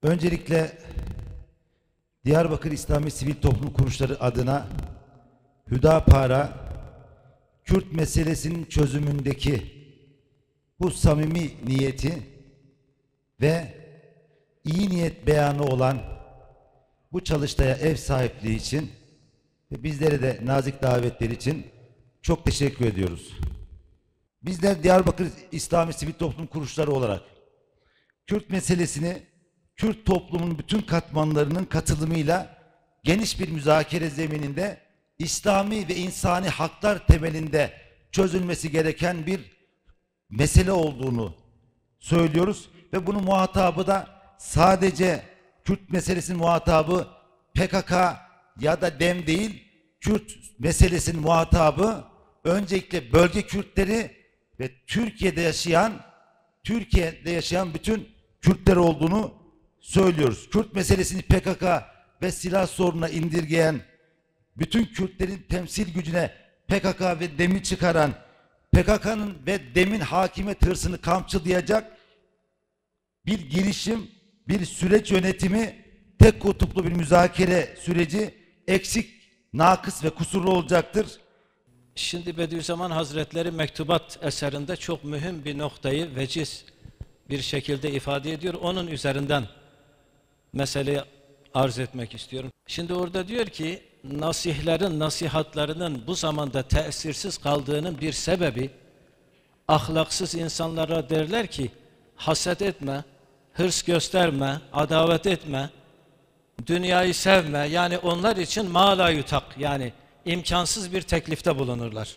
Öncelikle Diyarbakır İslami Sivil Toplum Kuruluşları adına Hüdapar'a Kürt meselesinin çözümündeki bu samimi niyeti ve iyi niyet beyanı olan bu çalıştaya ev sahipliği için ve bizlere de nazik davetleri için çok teşekkür ediyoruz. Bizler Diyarbakır İslami Sivil Toplum Kuruluşları olarak Kürt meselesini Kürt toplumunun bütün katmanlarının katılımıyla geniş bir müzakere zemininde İslami ve insani haklar temelinde çözülmesi gereken bir mesele olduğunu söylüyoruz ve bunun muhatabı da sadece Kürt meselesinin muhatabı PKK ya da DEM değil, Kürt meselesinin muhatabı öncelikle bölge Kürtleri ve Türkiye'de yaşayan bütün Kürtler olduğunu söylüyoruz. Kürt meselesini PKK ve silah sorununa indirgeyen, bütün Kürtlerin temsil gücüne PKK ve DEM'i çıkaran, PKK'nın ve DEM'in hakimiyet hırsını kamçılayacak bir girişim, bir süreç yönetimi, tek kutuplu bir müzakere süreci eksik, nakıs ve kusurlu olacaktır. Şimdi Bediüzzaman Hazretleri Mektubat eserinde çok mühim bir noktayı veciz bir şekilde ifade ediyor. Onun üzerinden meseleyi arz etmek istiyorum. Şimdi orada diyor ki, nasihatlarının bu zamanda tesirsiz kaldığının bir sebebi, ahlaksız insanlara derler ki, haset etme, hırs gösterme, adavet etme, dünyayı sevme. Yani onlar için ma la yutak, yani imkansız bir teklifte bulunurlar.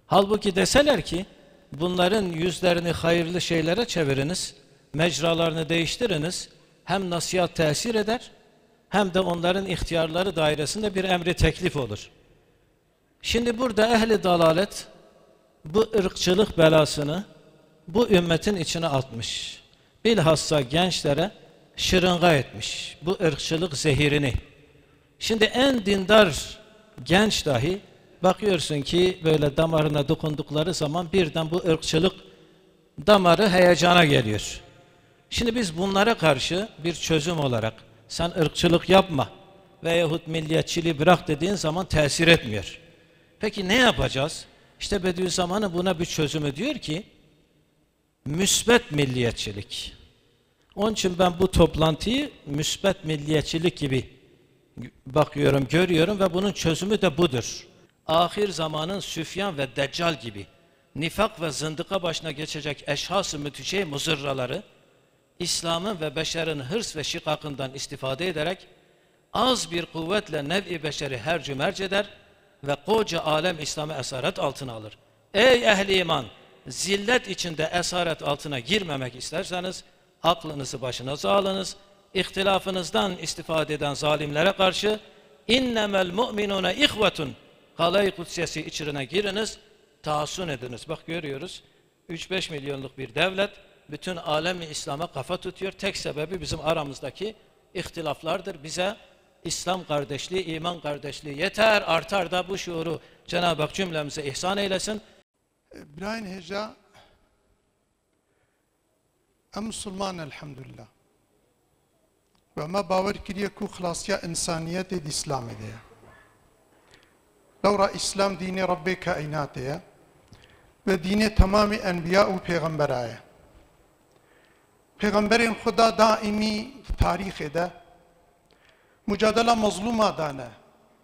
Halbuki deseler ki, bunların yüzlerini hayırlı şeylere çeviriniz, mecralarını değiştiriniz, hem nasihat tesir eder, hem de onların ihtiyarları dairesinde bir emri teklif olur. Şimdi burada ehli dalalet bu ırkçılık belasını bu ümmetin içine atmış. Bilhassa gençlere şırınga etmiş bu ırkçılık zehirini. Şimdi en dindar genç dahi bakıyorsun ki böyle damarına dokundukları zaman birden bu ırkçılık damarı heyecana geliyor. Şimdi biz bunlara karşı bir çözüm olarak sen ırkçılık yapma veyahut milliyetçiliği bırak dediğin zaman tesir etmiyor. Peki ne yapacağız? İşte Bediüzzaman'ın buna bir çözümü diyor ki müsbet milliyetçilik. Onun için ben bu toplantıyı müsbet milliyetçilik gibi bakıyorum, görüyorum ve bunun çözümü de budur. Ahir zamanın Süfyan ve Deccal gibi nifak ve zındıka başına geçecek eşhas-ı müthice muzırraları İslam'ın ve beşerin hırs ve şikakından istifade ederek az bir kuvvetle nev-i beşeri hercü merc eder ve koca alem İslam'ı esaret altına alır. Ey ehli iman! Zillet içinde esaret altına girmemek isterseniz aklınızı başınıza alınız. İhtilafınızdan istifade eden zalimlere karşı innemel mu'minune ihvetun Kale-i Kudsiyesi içine giriniz, taassun ediniz. Bak görüyoruz 3-5 milyonluk bir devlet bütün alemi İslam'a kafa tutuyor. Tek sebebi bizim aramızdaki ihtilaflardır. Bize İslam kardeşliği, iman kardeşliği yeter, artar da bu şuuru Cenab-ı Hak cümlemize ihsan eylesin. Brian Heja Müslüman elhamdülillah. Ve ma baver kiriye ku xlasya insaniyet ed İslam edeye. Lawra İslam dini Rabbi kainateye ve dini tamamı enbiya u peygamberaya. Peygamberin Xuda daimi tarih ede, mücadele mazluma dane,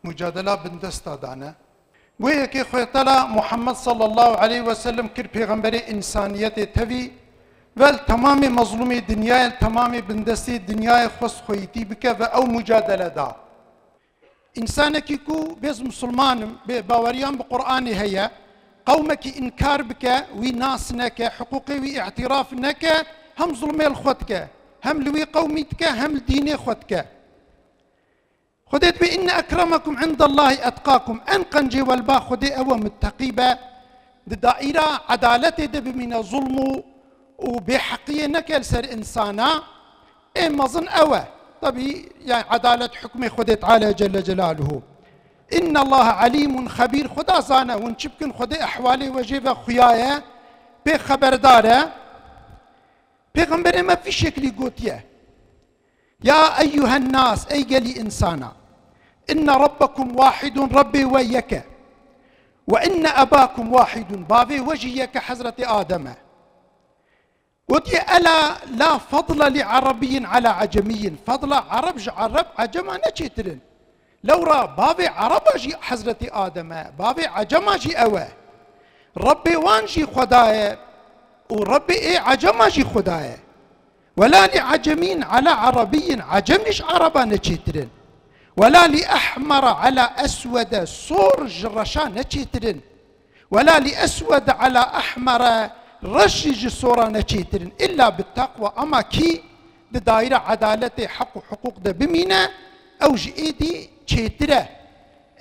mücadele bindesta dane. Bu yeki Xuyatala Muhammed sallallahu aleyhi ve sellem kir peygamberi insaniyeti tevi vel tamamı mazlumi dünyaya, tamamı bindesti dünyaya xos xoyiti bike ve ev mücadele da. İnsaneki ku biz Müslümanım, bavariyan bu Kur'an'ı heye, kavmeki inkar bike, ve nasneke, hukuki ve i'tiraf neke, hem zulmel xotke, hem lüvi kavmitke, hem dini xotke. خديت بإن أكرمكم عند الله أتقاكم أن قنجي والبا خدي أو متقيبة دائرة عدالة دب من ظلم وبحقية نكل سر إنسانا إما ظن أوى طبي يعني عدالة حكمي خديت على جل جلاله إن الله عليم خبير خدا زانا ونشبكن خدي أحوالي وجيبة خيايا بخبردارة بيغمبر ما في شكل قوتيه Ya eyyühen nas, ey geli insana, inne rabbakum vahidun rabbi ve yeke, ve inne abakum vahidun, babi veciyeke Hazreti Adem'e. وتي ألا لا فضل لعربي على عجمي، فضل عرب عجم نشترن لو را بابي عرب جي حضرة آدم بابي عجم جي أوى ربي وان جي خدايا وربي إيه عجم جي خدايا ولا لعجمين على عربي عجمش عربا نشترن ولا لأحمر على أسود صور جرشا نشترن ولا لأسود على أحمر رشج صورة نشيترن إلا بالتقوى أما كي بدائرة عدالة حق وحقوق ده بمينا أو جئيدي تشيتره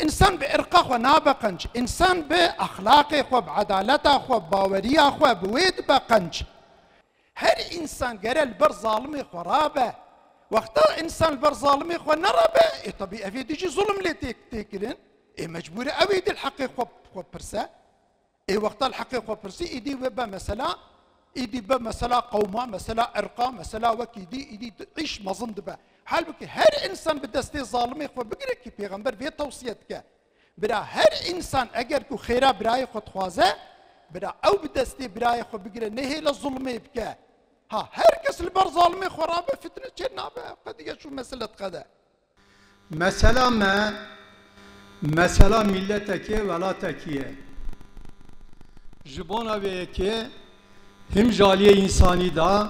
إنسان بإرقاق ونابقنج إنسان بأخلاقه وبعدالته وباوريه وبويد بقنج هر إنسان قرأ البر ظالمي خرابه وقتا إنسان البر ظالمي ونربه طبيعي في ديجي ظلم لي تيكرن مجبورة أويد الحقيق وبرسه وقت الحقيقة برسي إيدي وبا مسألة إيدي بمسألة قومة مسألة إرقام مسألة وكيدي إيدي عيش مظن دبا حال بك هر إنسان بدستي ظالمي خو بقرأ كي پیغمبر في توصيتك برا هر إنسان أجر كو خيرا براي خو تخوازه برا أو بدستي براي خو بقرأ نهي للظلمي بك ها هر كس البر ظالمي خو رابه فتنة جنابه قد يشو مسألة قدا مسألة ما مسألة ملتك ولا تكيه جبونا ve ki hem jaliye insani da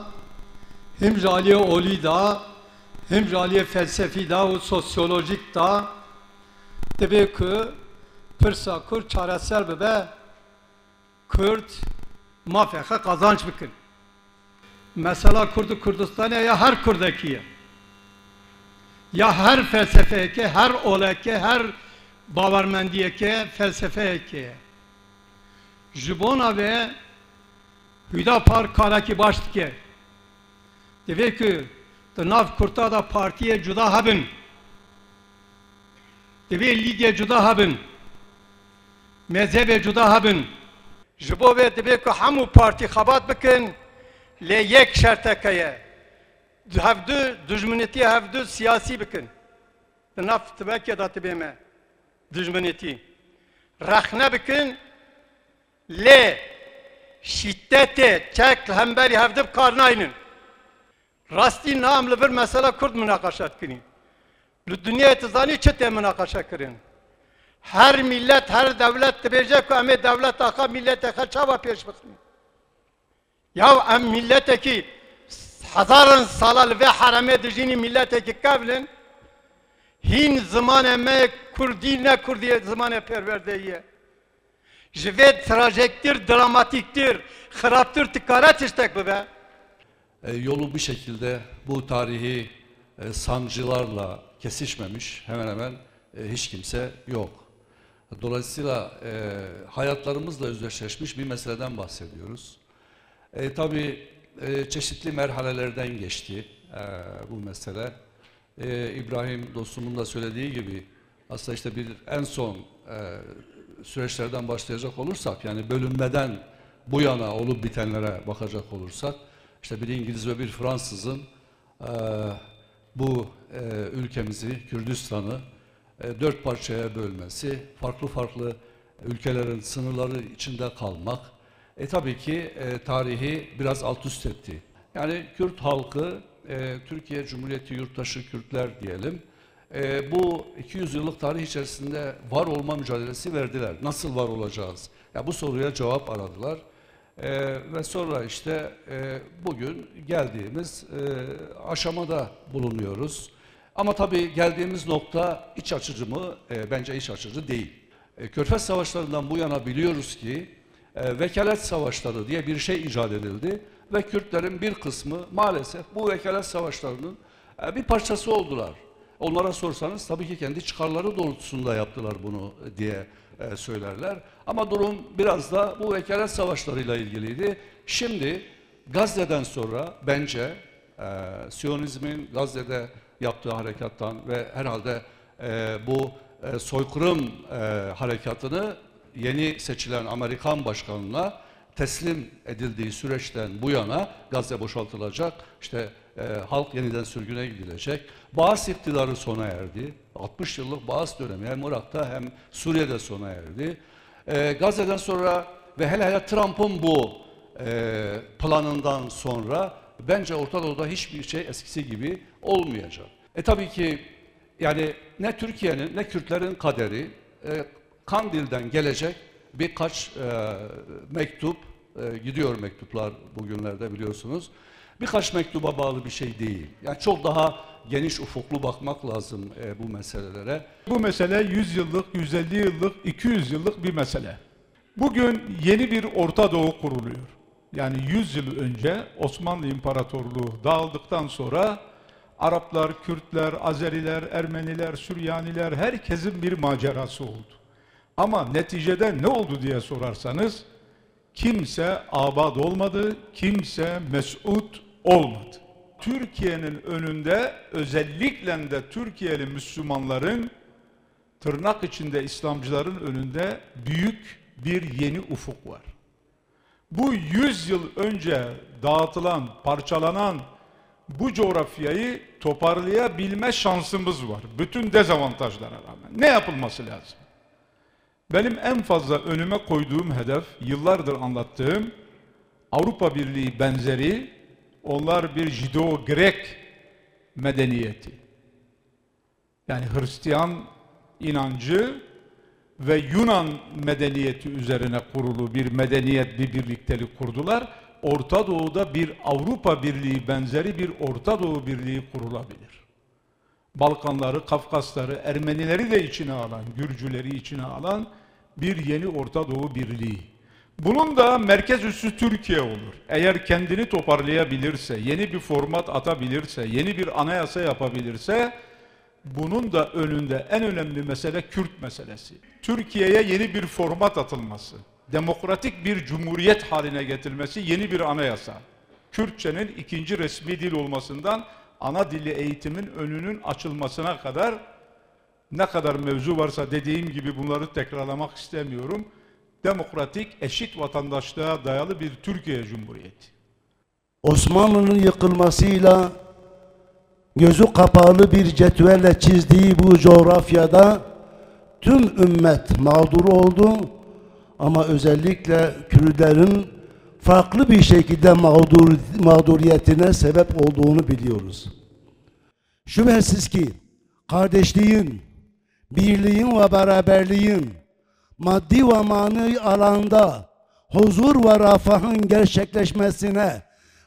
hem jaliye oli da hem jaliye felsefi da ve sosyolojik da tabi ki pırsa Kürt çaresel bebe Kürt mafyaka kazanç bikin. Mesela Kurdistan'a ya her Kürt'ekiye ya her felsefeye her oleke her bavarmendiyeke felsefeye Jibona ve Hüdapar Karaki baştike. Demek ki Tınav Kurta da partiye cüda habın. Demek lige cüda habın. Mezhebe cüda habın. Jibo ve demek ki hamu parti xabat bikin le yek şertekeye. Havdu düşmaniyeti havdu siyasi bikin. Tınav tebeke da tebeme düşmaniyeti. Rakhne bikin le şiddete çek hemberi hevdib karnayının rasti namlı bir mesele Kürt münakaşat kini lü dünya tizani çete münakaşa kirin her millet her devlet tebecek ki eme devlet aka millete çaba peş bakın ya em milleteki hazarın salal ve harame dijini milleteki kavlin hin zaman eme Kurdi ne Kurdiye zamane perverdeyiye Jivet trajektir, dramatiktir, hıraptır, tıkarat istek bu be. Yolu bir şekilde bu tarihi sancılarla kesişmemiş hemen hemen hiç kimse yok. Dolayısıyla hayatlarımızla özdeşleşmiş bir meseleden bahsediyoruz. Tabii çeşitli merhalelerden geçti bu mesele. İbrahim dostumun da söylediği gibi aslında işte bir en son süreçlerden başlayacak olursak yani bölünmeden bu yana olup bitenlere bakacak olursak işte bir İngiliz ve bir Fransızın bu ülkemizi Kürdistan'ı 4 parçaya bölmesi, farklı farklı ülkelerin sınırları içinde kalmak tabii ki tarihi biraz alt üst etti. Yani Kürt halkı Türkiye Cumhuriyeti yurttaşı Kürtler diyelim. Bu 200 yıllık tarih içerisinde var olma mücadelesi verdiler. Nasıl var olacağız? Ya bu soruya cevap aradılar. Ve sonra işte bugün geldiğimiz aşamada bulunuyoruz. Ama tabii geldiğimiz nokta iç açıcı mı? Bence iç açıcı değil. Körfez Savaşları'ndan bu yana biliyoruz ki vekalet savaşları diye bir şey icat edildi. Ve Kürtlerin bir kısmı maalesef bu vekalet savaşlarının bir parçası oldular. Onlara sorsanız tabii ki kendi çıkarları doğrultusunda yaptılar bunu diye söylerler. Ama durum biraz da bu vekalet savaşlarıyla ilgiliydi. Şimdi Gazze'den sonra bence Siyonizmin Gazze'de yaptığı harekattan ve herhalde bu soykırım harekatını yeni seçilen Amerikan başkanına teslim edildiği süreçten bu yana Gazze boşaltılacak. İşte halk yeniden sürgüne gidilecek. Baas iktidarı sona erdi. 60 yıllık Baas dönemi hem Irak'ta hem Suriye'de sona erdi. Gazze'den sonra ve hele hele Trump'ın bu planından sonra bence Orta Doğu'da hiçbir şey eskisi gibi olmayacak. Tabii ki yani ne Türkiye'nin ne Kürtlerin kaderi Kandil'den gelecek birkaç mektup, gidiyor mektuplar bugünlerde biliyorsunuz. Birkaç mektuba bağlı bir şey değil. Yani çok daha geniş ufuklu bakmak lazım bu meselelere. Bu mesele 100 yıllık, 150 yıllık, 200 yıllık bir mesele. Bugün yeni bir Orta Doğu kuruluyor. Yani 100 yıl önce Osmanlı İmparatorluğu dağıldıktan sonra Araplar, Kürtler, Azeriler, Ermeniler, Süryaniler herkesin bir macerası oldu. Ama neticede ne oldu diye sorarsanız kimse abad olmadı, kimse mesut olmadı. Türkiye'nin önünde özellikle de Türkiye'li Müslümanların tırnak içinde İslamcıların önünde büyük bir yeni ufuk var. Bu 100 yıl önce dağıtılan, parçalanan bu coğrafyayı toparlayabilme şansımız var. Bütün dezavantajlara rağmen. Ne yapılması lazım? Benim en fazla önüme koyduğum hedef, yıllardır anlattığım Avrupa Birliği benzeri, onlar bir Judeo-Grek medeniyeti. Yani Hristiyan inancı ve Yunan medeniyeti üzerine kurulu bir medeniyet, bir birliktelik kurdular. Orta Doğu'da bir Avrupa Birliği benzeri bir Orta Doğu Birliği kurulabilir. Balkanları, Kafkasları, Ermenileri de içine alan, Gürcüleri içine alan bir yeni Orta Doğu Birliği. Bunun da merkez üssü Türkiye olur. Eğer kendini toparlayabilirse, yeni bir format atabilirse, yeni bir anayasa yapabilirse, bunun da önünde en önemli mesele Kürt meselesi. Türkiye'ye yeni bir format atılması, demokratik bir cumhuriyet haline getirilmesi, yeni bir anayasa. Kürtçenin ikinci resmi dil olmasından ana dili eğitimin önünün açılmasına kadar ne kadar mevzu varsa dediğim gibi bunları tekrarlamak istemiyorum. Demokratik, eşit vatandaşlığa dayalı bir Türkiye Cumhuriyeti. Osmanlı'nın yıkılmasıyla gözü kapalı bir cetvelle çizdiği bu coğrafyada tüm ümmet mağdur oldu ama özellikle Kürtlerin farklı bir şekilde mağduriyetine sebep olduğunu biliyoruz. Şüphesiz ki kardeşliğin, birliğin ve beraberliğin maddi ve manevi alanda huzur ve refahın gerçekleşmesine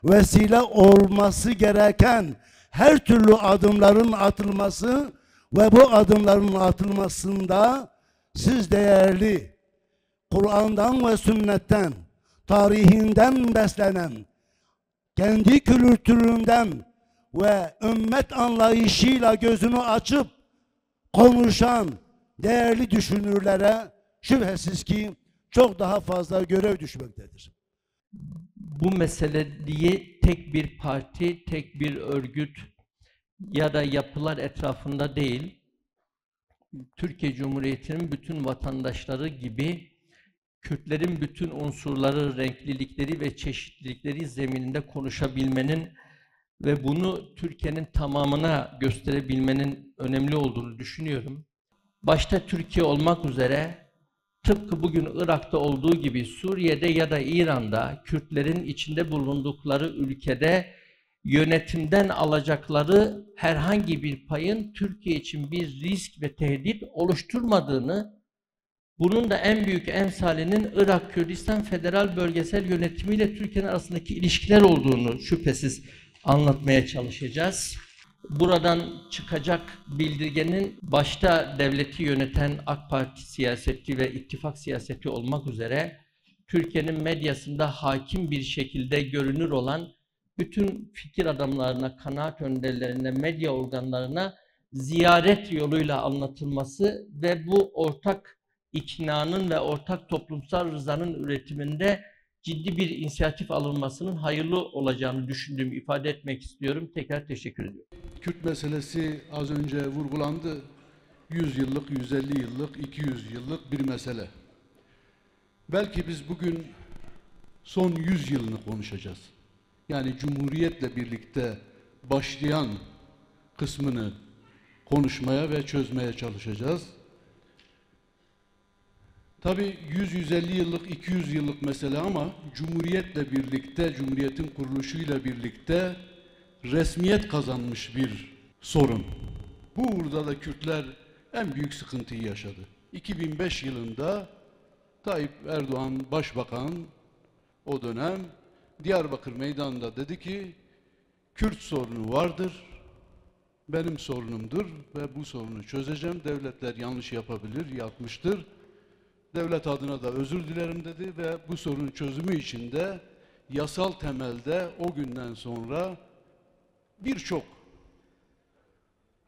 vesile olması gereken her türlü adımların atılması ve bu adımların atılmasında siz değerli Kur'an'dan ve sünnetten, tarihinden beslenen, kendi kültüründen ve ümmet anlayışıyla gözünü açıp konuşan değerli düşünürlere şüphesiz ki çok daha fazla görev düşmektedir. Bu meseleyi tek bir parti, tek bir örgüt ya da yapılar etrafında değil, Türkiye Cumhuriyeti'nin bütün vatandaşları gibi Kürtlerin bütün unsurları, renklilikleri ve çeşitlilikleri zemininde konuşabilmenin ve bunu Türkiye'nin tamamına gösterebilmenin önemli olduğunu düşünüyorum. Başta Türkiye olmak üzere tıpkı bugün Irak'ta olduğu gibi Suriye'de ya da İran'da Kürtlerin içinde bulundukları ülkede yönetimden alacakları herhangi bir payın Türkiye için bir risk ve tehdit oluşturmadığını, bunun da en büyük emsalinin Irak Kürdistan Federal Bölgesel Yönetimi ile Türkiye'nin arasındaki ilişkiler olduğunu şüphesiz anlatmaya çalışacağız. Buradan çıkacak bildirgenin başta devleti yöneten AK Parti siyaseti ve ittifak siyaseti olmak üzere Türkiye'nin medyasında hakim bir şekilde görünür olan bütün fikir adamlarına, kanaat önderlerine, medya organlarına ziyaret yoluyla anlatılması ve bu ortak iknanın ve ortak toplumsal rızanın üretiminde ciddi bir inisiyatif alınmasının hayırlı olacağını düşündüğümü ifade etmek istiyorum. Tekrar teşekkür ediyorum. Kürt meselesi az önce vurgulandı. 100 yıllık, 150 yıllık, 200 yıllık bir mesele. Belki biz bugün son 100 yılını konuşacağız. Yani Cumhuriyet'le birlikte başlayan kısmını konuşmaya ve çözmeye çalışacağız. Tabii 100-150 yıllık, 200 yıllık mesele ama Cumhuriyet'le birlikte, Cumhuriyet'in kuruluşuyla birlikte resmiyet kazanmış bir sorun. Bu uğurda da Kürtler en büyük sıkıntıyı yaşadı. 2005 yılında Tayyip Erdoğan Başbakan o dönem Diyarbakır Meydanı'nda dedi ki Kürt sorunu vardır, benim sorunumdur ve bu sorunu çözeceğim. Devletler yanlış yapabilir, yapmıştır. Devlet adına da özür dilerim dedi ve bu sorunun çözümü için de yasal temelde o günden sonra birçok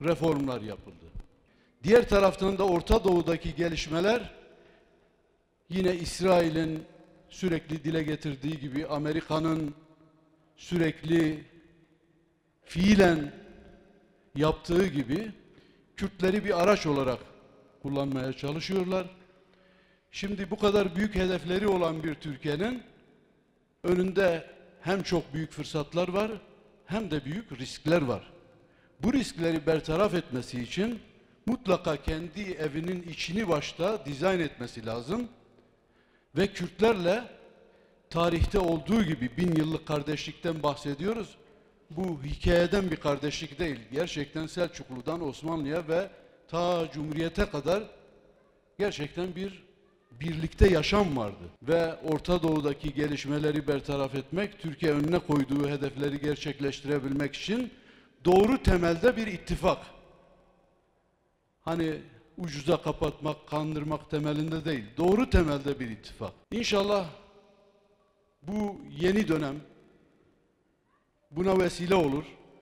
reformlar yapıldı. Diğer taraftan da Orta Doğu'daki gelişmeler yine İsrail'in sürekli dile getirdiği gibi, Amerika'nın sürekli fiilen yaptığı gibi Kürtleri bir araç olarak kullanmaya çalışıyorlar. Şimdi bu kadar büyük hedefleri olan bir Türkiye'nin önünde hem çok büyük fırsatlar var hem de büyük riskler var. Bu riskleri bertaraf etmesi için mutlaka kendi evinin içini başta dizayn etmesi lazım. Ve Kürtlerle tarihte olduğu gibi 1000 yıllık kardeşlikten bahsediyoruz. Bu hikayeden bir kardeşlik değil. Gerçekten Selçuklu'dan Osmanlı'ya ve ta Cumhuriyet'e kadar gerçekten bir birlikte yaşam vardı. Ve Orta Doğu'daki gelişmeleri bertaraf etmek, Türkiye önüne koyduğu hedefleri gerçekleştirebilmek için doğru temelde bir ittifak. Hani ucuza kapatmak, kandırmak temelinde değil, doğru temelde bir ittifak. İnşallah bu yeni dönem buna vesile olur.